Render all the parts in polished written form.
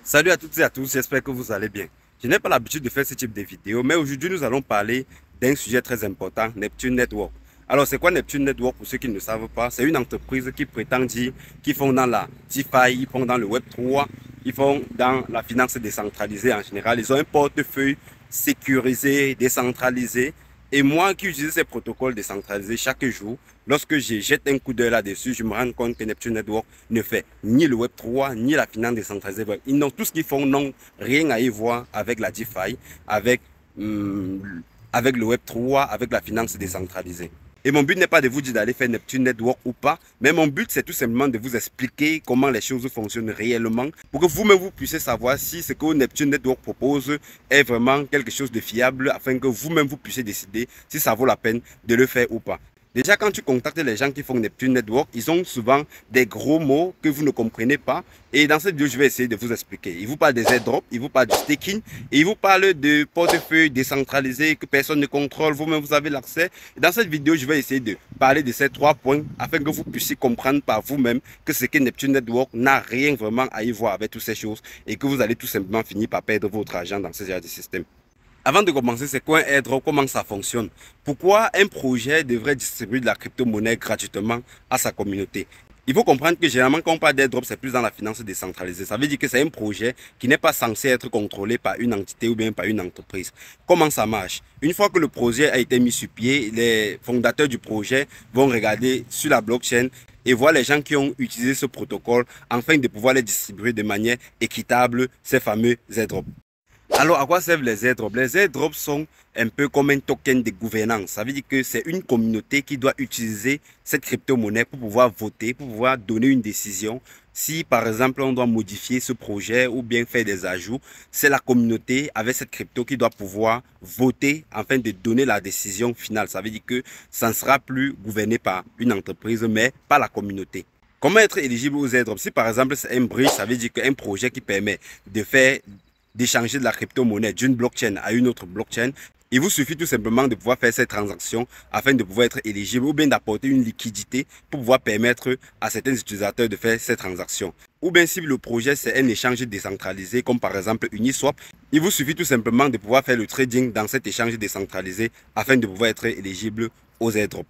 Salut à toutes et à tous, j'espère que vous allez bien. Je n'ai pas l'habitude de faire ce type de vidéo, mais aujourd'hui nous allons parler d'un sujet très important, Neptune Network. Alors c'est quoi Neptune Network pour ceux qui ne le savent pas? C'est une entreprise qui prétend dire qu'ils font dans la DeFi, ils font dans le Web3, ils font dans la finance décentralisée en général. Ils ont un portefeuille sécurisé, décentralisé. Et moi qui utilise ces protocoles décentralisés chaque jour, lorsque je jette un coup d'œil là-dessus, je me rends compte que Neptune Network ne fait ni le Web3, ni la finance décentralisée. Ils n'ont tout ce qu'ils font, n'ont rien à y voir avec la DeFi, avec, avec le Web3, avec la finance décentralisée. Et mon but n'est pas de vous dire d'aller faire Neptune Network ou pas, mais mon but c'est tout simplement de vous expliquer comment les choses fonctionnent réellement pour que vous-même vous puissiez savoir si ce que Neptune Network propose est vraiment quelque chose de fiable afin que vous-même vous puissiez décider si ça vaut la peine de le faire ou pas. Déjà, quand tu contactes les gens qui font Neptune Network, ils ont souvent des gros mots que vous ne comprenez pas. Et dans cette vidéo, je vais essayer de vous expliquer. Ils vous parlent des airdrops, ils vous parlent du staking, et ils vous parlent de portefeuille décentralisé que personne ne contrôle, vous-même vous avez l'accès. Dans cette vidéo, je vais essayer de parler de ces 3 points afin que vous puissiez comprendre par vous-même que ce qu'est Neptune Network n'a rien vraiment à y voir avec toutes ces choses et que vous allez tout simplement finir par perdre votre argent dans ce genre de système. Avant de commencer, c'est quoi un airdrop? Comment ça fonctionne? Pourquoi un projet devrait distribuer de la crypto-monnaie gratuitement à sa communauté? Il faut comprendre que généralement, quand on parle d'airdrop, c'est plus dans la finance décentralisée. Ça veut dire que c'est un projet qui n'est pas censé être contrôlé par une entité ou bien par une entreprise. Comment ça marche? Une fois que le projet a été mis sur pied, les fondateurs du projet vont regarder sur la blockchain et voir les gens qui ont utilisé ce protocole afin de pouvoir les distribuer de manière équitable, ces fameux airdrops. Alors, à quoi servent les airdrops? Les airdrops sont un peu comme un token de gouvernance. Ça veut dire que c'est une communauté qui doit utiliser cette crypto-monnaie pour pouvoir voter, pour pouvoir donner une décision. Si, par exemple, on doit modifier ce projet ou bien faire des ajouts, c'est la communauté avec cette crypto qui doit pouvoir voter afin de donner la décision finale. Ça veut dire que ça ne sera plus gouverné par une entreprise, mais par la communauté. Comment être éligible aux airdrops? Si, par exemple, c'est un bridge, ça veut dire qu'un projet qui permet d'échanger de la crypto-monnaie d'une blockchain à une autre blockchain, il vous suffit tout simplement de pouvoir faire cette transaction afin de pouvoir être éligible ou bien d'apporter une liquidité pour pouvoir permettre à certains utilisateurs de faire ces transactions. Ou bien si le projet c'est un échange décentralisé comme par exemple Uniswap, il vous suffit tout simplement de pouvoir faire le trading dans cet échange décentralisé afin de pouvoir être éligible aux airdrops.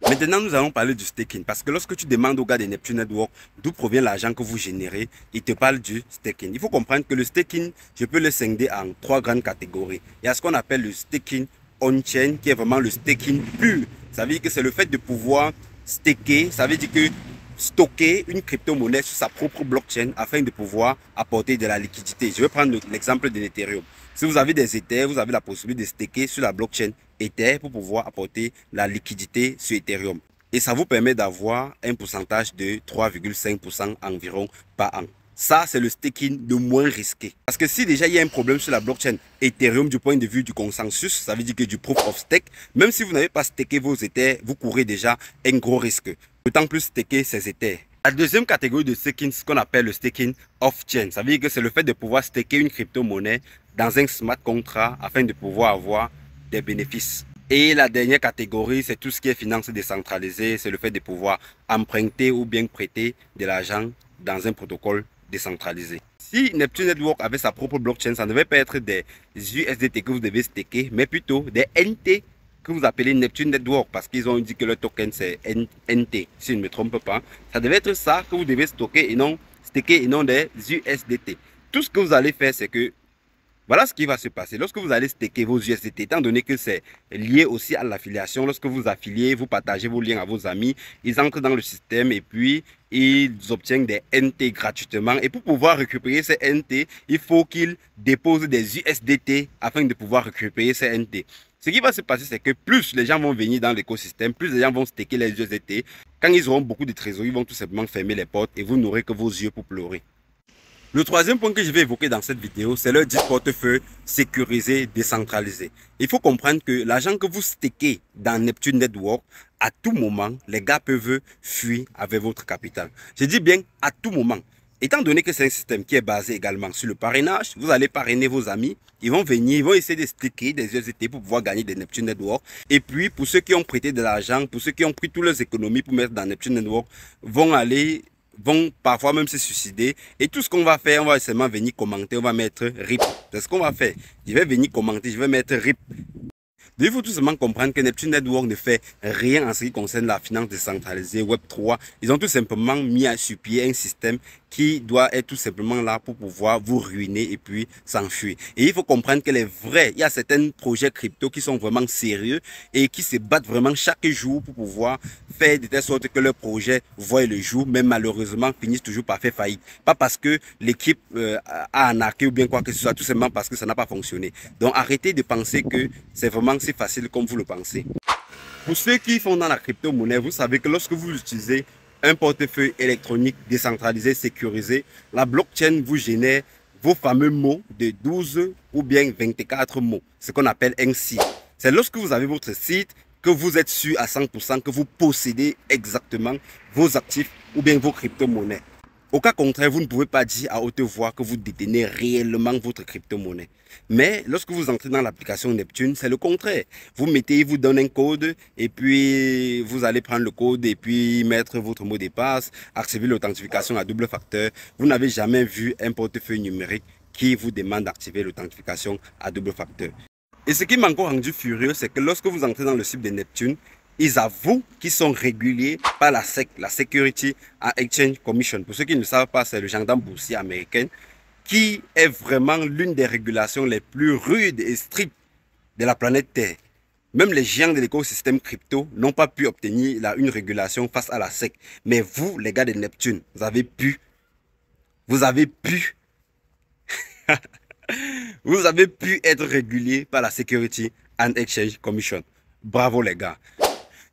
Maintenant, nous allons parler du staking parce que lorsque tu demandes au gars de Neptune Network d'où provient l'argent que vous générez, il te parle du staking. Il faut comprendre que le staking, je peux le scinder en 3 grandes catégories. Il y a ce qu'on appelle le staking on-chain qui est vraiment le staking pur. Ça veut dire que c'est le fait de pouvoir staker, ça veut dire que stocker une crypto-monnaie sur sa propre blockchain afin de pouvoir apporter de la liquidité. Je vais prendre l'exemple de l'Ethereum. Si vous avez des Ethers, vous avez la possibilité de staker sur la blockchain Ether pour pouvoir apporter la liquidité sur Ethereum. Et ça vous permet d'avoir un pourcentage de 3,5% environ par an. Ça, c'est le staking le moins risqué. Parce que si déjà il y a un problème sur la blockchain Ethereum du point de vue du consensus, ça veut dire que du proof of stake, même si vous n'avez pas staké vos Ethers, vous courez déjà un gros risque. D'autant plus staker ces Ethers. La deuxième catégorie de staking, c'est ce qu'on appelle le staking off-chain. Ça veut dire que c'est le fait de pouvoir staker une crypto-monnaie dans un smart contract afin de pouvoir avoir des bénéfices. Et la dernière catégorie, c'est tout ce qui est finance décentralisée. C'est le fait de pouvoir emprunter ou bien prêter de l'argent dans un protocole décentralisé. Si Neptune Network avait sa propre blockchain, ça ne devait pas être des USDT que vous devez staker, mais plutôt des NT que vous appelez Neptune Network parce qu'ils ont dit que le token c'est NT, si je ne me trompe pas. Ça devait être ça que vous devez stocker et non staker et non des USDT. Tout ce que vous allez faire, c'est que voilà ce qui va se passer. Lorsque vous allez staker vos USDT, étant donné que c'est lié aussi à l'affiliation, lorsque vous affiliez, vous partagez vos liens à vos amis, ils entrent dans le système et puis ils obtiennent des NT gratuitement. Et pour pouvoir récupérer ces NT, il faut qu'ils déposent des USDT afin de pouvoir récupérer ces NT. Ce qui va se passer, c'est que plus les gens vont venir dans l'écosystème, plus les gens vont staker les USDT. Quand ils auront beaucoup de trésorerie, ils vont tout simplement fermer les portes et vous n'aurez que vos yeux pour pleurer. Le troisième point que je vais évoquer dans cette vidéo, c'est le dit portefeuille sécurisé, décentralisé. Il faut comprendre que l'argent que vous stakez dans Neptune Network, à tout moment, les gars peuvent fuir avec votre capital. Je dis bien à tout moment. Étant donné que c'est un système qui est basé également sur le parrainage, vous allez parrainer vos amis, ils vont venir, ils vont essayer de staker des USDT pour pouvoir gagner des Neptune Network. Et puis, pour ceux qui ont prêté de l'argent, pour ceux qui ont pris toutes leurs économies pour mettre dans Neptune Network, vont aller vont parfois même se suicider. Et tout ce qu'on va faire, on va seulement venir commenter, on va mettre RIP. C'est ce qu'on va faire. Je vais venir commenter, je vais mettre RIP. Il faut tout simplement comprendre que Neptune Network ne fait rien en ce qui concerne la finance décentralisée, Web3. Ils ont tout simplement mis sur pied un système qui doit être tout simplement là pour pouvoir vous ruiner et puis s'enfuir. Et il faut comprendre que les vrais, il y a certains projets crypto qui sont vraiment sérieux et qui se battent vraiment chaque jour pour pouvoir faire de telle sorte que leur projet voit le jour, mais malheureusement finissent toujours par faire faillite. Pas parce que l'équipe a arnaqué ou bien quoi que ce soit, tout simplement parce que ça n'a pas fonctionné. Donc arrêtez de penser que c'est vraiment si facile comme vous le pensez. Pour ceux qui font dans la crypto-monnaie, vous savez que lorsque vous utilisez un portefeuille électronique décentralisé, sécurisé, la blockchain vous génère vos fameux mots de 12 ou bien 24 mots, ce qu'on appelle un seed. C'est lorsque vous avez votre site que vous êtes sûr à 100% que vous possédez exactement vos actifs ou bien vos crypto-monnaies. Au cas contraire, vous ne pouvez pas dire à haute voix que vous détenez réellement votre crypto-monnaie. Mais lorsque vous entrez dans l'application Neptune, c'est le contraire. Vous mettez, il vous donne un code et puis vous allez prendre le code et puis mettre votre mot de passe, activer l'authentification à double facteur. Vous n'avez jamais vu un portefeuille numérique qui vous demande d'activer l'authentification à double facteur. Et ce qui m'a encore rendu furieux, c'est que lorsque vous entrez dans le site de Neptune, ils avouent qu'ils sont régulés par la SEC, la Security and Exchange Commission. Pour ceux qui ne savent pas, c'est le gendarme boursier américain qui est vraiment l'une des régulations les plus rudes et strictes de la planète Terre. Même les géants de l'écosystème crypto n'ont pas pu obtenir une régulation face à la SEC. Mais vous, les gars de Neptune, vous avez pu. Vous avez pu être régulé par la Security and Exchange Commission. Bravo les gars.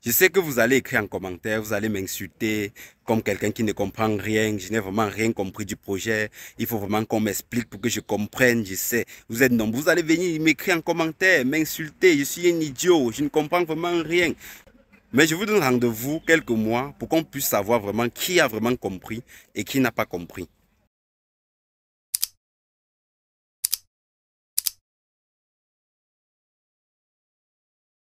Je sais que vous allez écrire en commentaire, vous allez m'insulter comme quelqu'un qui ne comprend rien. Je n'ai vraiment rien compris du projet. Il faut vraiment qu'on m'explique pour que je comprenne. Je sais, vous êtes nombreux. Vous allez venir m'écrire en commentaire, m'insulter. Je suis un idiot, je ne comprends vraiment rien. Mais je vous donne rendez-vous quelques mois pour qu'on puisse savoir vraiment qui a vraiment compris et qui n'a pas compris.